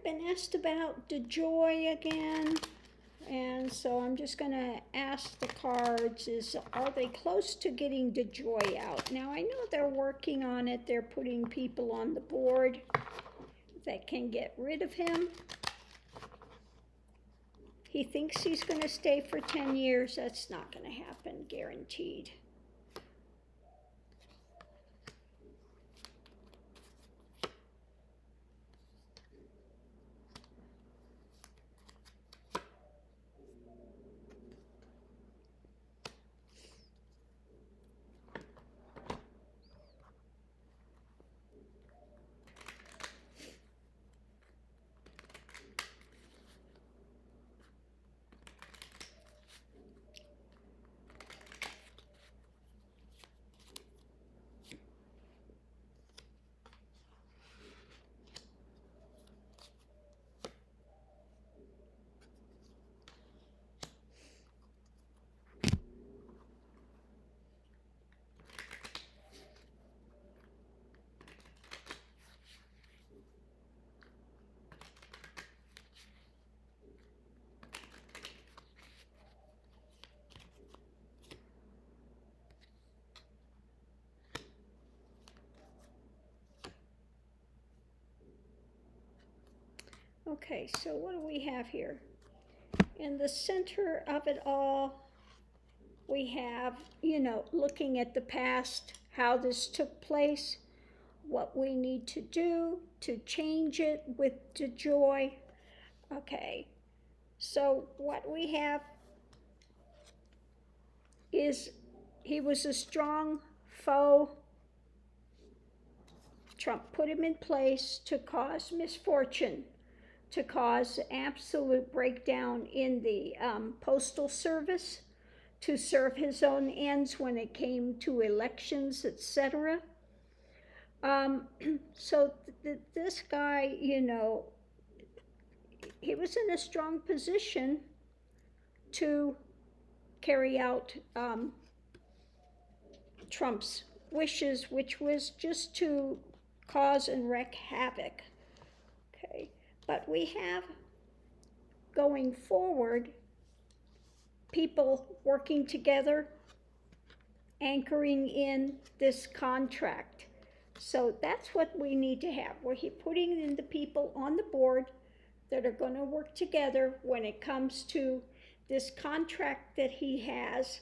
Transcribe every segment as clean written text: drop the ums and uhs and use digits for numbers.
been asked about DeJoy again. And so I'm just going to ask the cards, are they close to getting DeJoy out? Now, I know they're working on it. They're putting people on the board that can get rid of him. He thinks he's going to stay for 10 years. That's not going to happen, guaranteed. Okay, so what do we have here? In the center of it all, we have, looking at the past, how this took place, what we need to do to change it with DeJoy. Okay, so what we have is he was a strong foe. Trump put him in place to cause misfortune, to cause absolute breakdown in the Postal Service, to serve his own ends when it came to elections, etc. So this guy, he was in a strong position to carry out Trump's wishes, which was just to cause and wreak havoc. Okay. But we have, going forward, people working together, anchoring in this contract. So that's what we need to have. We're putting in the people on the board that are going to work together when it comes to this contract that he has.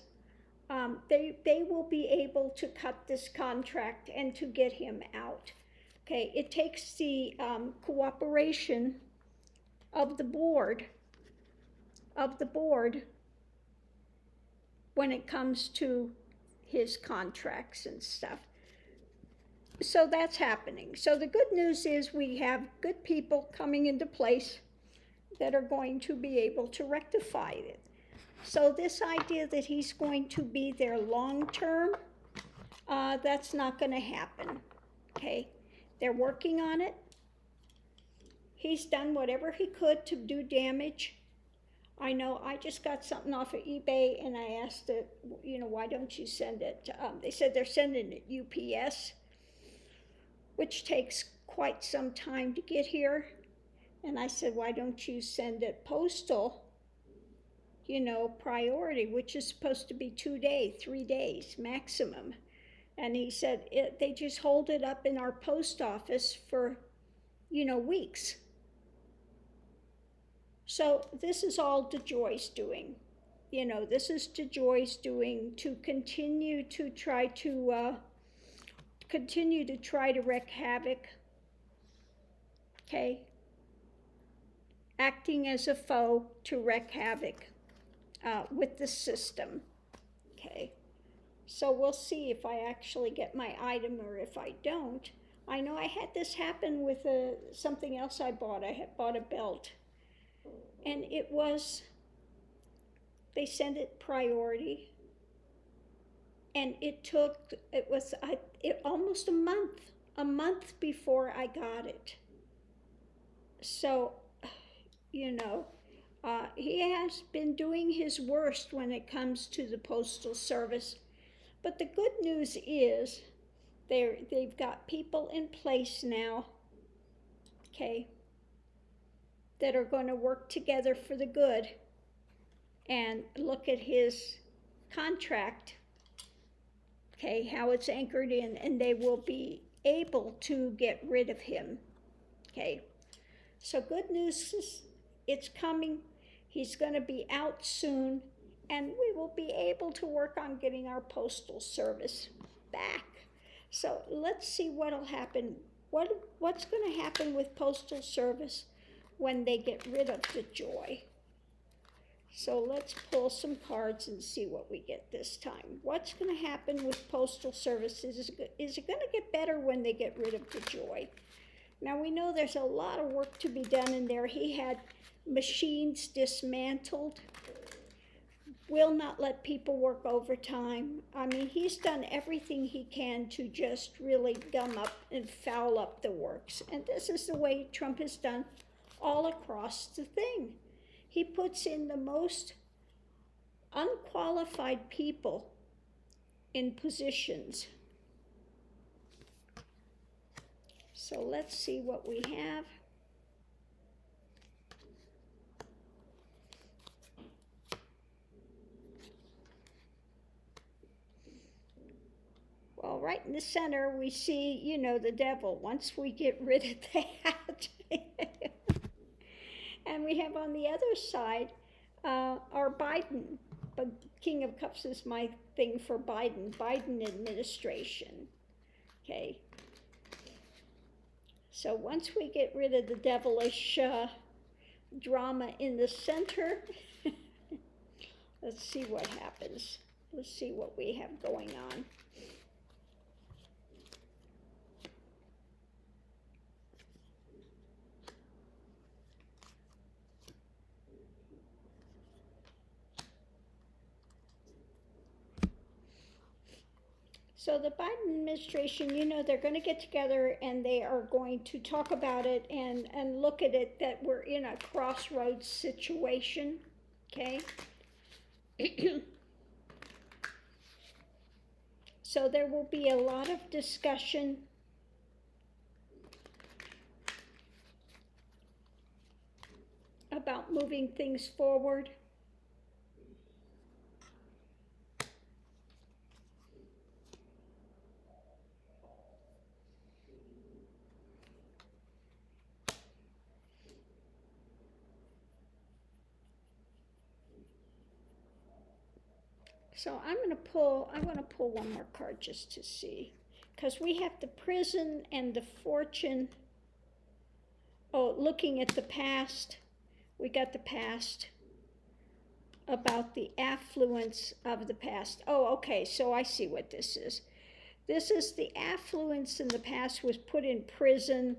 They will be able to cut this contract and to get him out. Okay, it takes the cooperation of the board when it comes to his contracts and stuff. So that's happening. So the good news is we have good people coming into place that are going to be able to rectify it. So this idea that he's going to be there long term, that's not going to happen. Okay. They're working on it. He's done whatever he could to do damage. I know I just got something off of eBay and I asked it, why don't you send it? They said they're sending it UPS, which takes quite some time to get here. And I said, why don't you send it Postal, priority, which is supposed to be 2 days, 3 days maximum. And he said, they just hold it up in our post office for, weeks. So this is all DeJoy's doing. This is DeJoy's doing to continue to try to wreak havoc. Okay? Acting as a foe to wreak havoc with the system. Okay? So we'll see if I actually get my item or if I don't. I know I had this happen with something else I bought. I had bought a belt. And they sent it priority. And it was almost a month before I got it. So, he has been doing his worst when it comes to the Postal Service. But the good news is they've got people in place now, okay, that are going to work together for the good. And look at his contract, okay, how it's anchored in, and they will be able to get rid of him, okay. So good news is it's coming. He's going to be out soon, and we will be able to work on getting our postal service back. So let's see what'll happen. What's going to happen with postal service when they get rid of the joy? So let's pull some cards and see what we get this time. What's going to happen with postal services? Is it going to get better when they get rid of the joy? Now we know there's a lot of work to be done in there. He had machines dismantled, will not let people work overtime. I mean, he's done everything he can to just really gum up and foul up the works. And this is the way Trump has done all across the thing. He puts in the most unqualified people in positions. So let's see what we have. Well, right in the center, we see, the devil. Once we get rid of that. And we have on the other side our Biden. But King of Cups is my thing for Biden administration. Okay. So once we get rid of the devilish drama in the center, let's see what happens. Let's see what we have going on. So the Biden administration, they're going to get together and they are going to talk about it and look at it that we're in a crossroads situation, okay? So there will be a lot of discussion about moving things forward. So I want to pull one more card just to see, because we have the prison and the fortune. Oh, looking at the past, we got the past about the affluence of the past. Oh, okay, so I see what this is. This is the affluence in the past was put in prison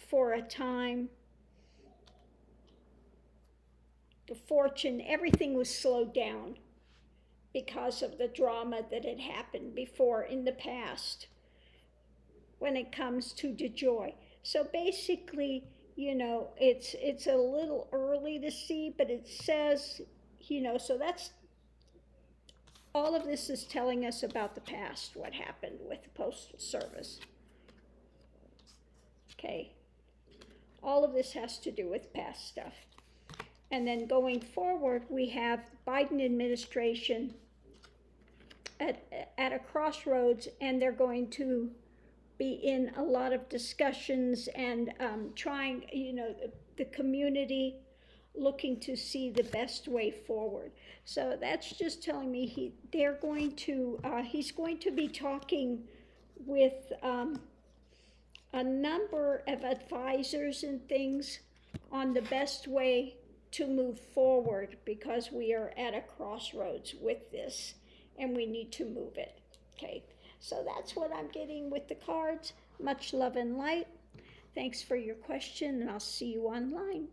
for a time. The fortune, everything was slowed down because of the drama that had happened before in the past when it comes to the joy. So basically, it's a little early to see, but it says, so that's, all of this is telling us about the past, what happened with the Postal Service. Okay, all of this has to do with past stuff. And then going forward, we have Biden administration at a crossroads, and they're going to be in a lot of discussions and trying, the community looking to see the best way forward. So that's just telling me he's going to be talking with a number of advisors and things on the best way to move forward, because we are at a crossroads with this and we need to move it. Okay, so that's what I'm getting with the cards. Much love and light. Thanks for your question, and I'll see you online.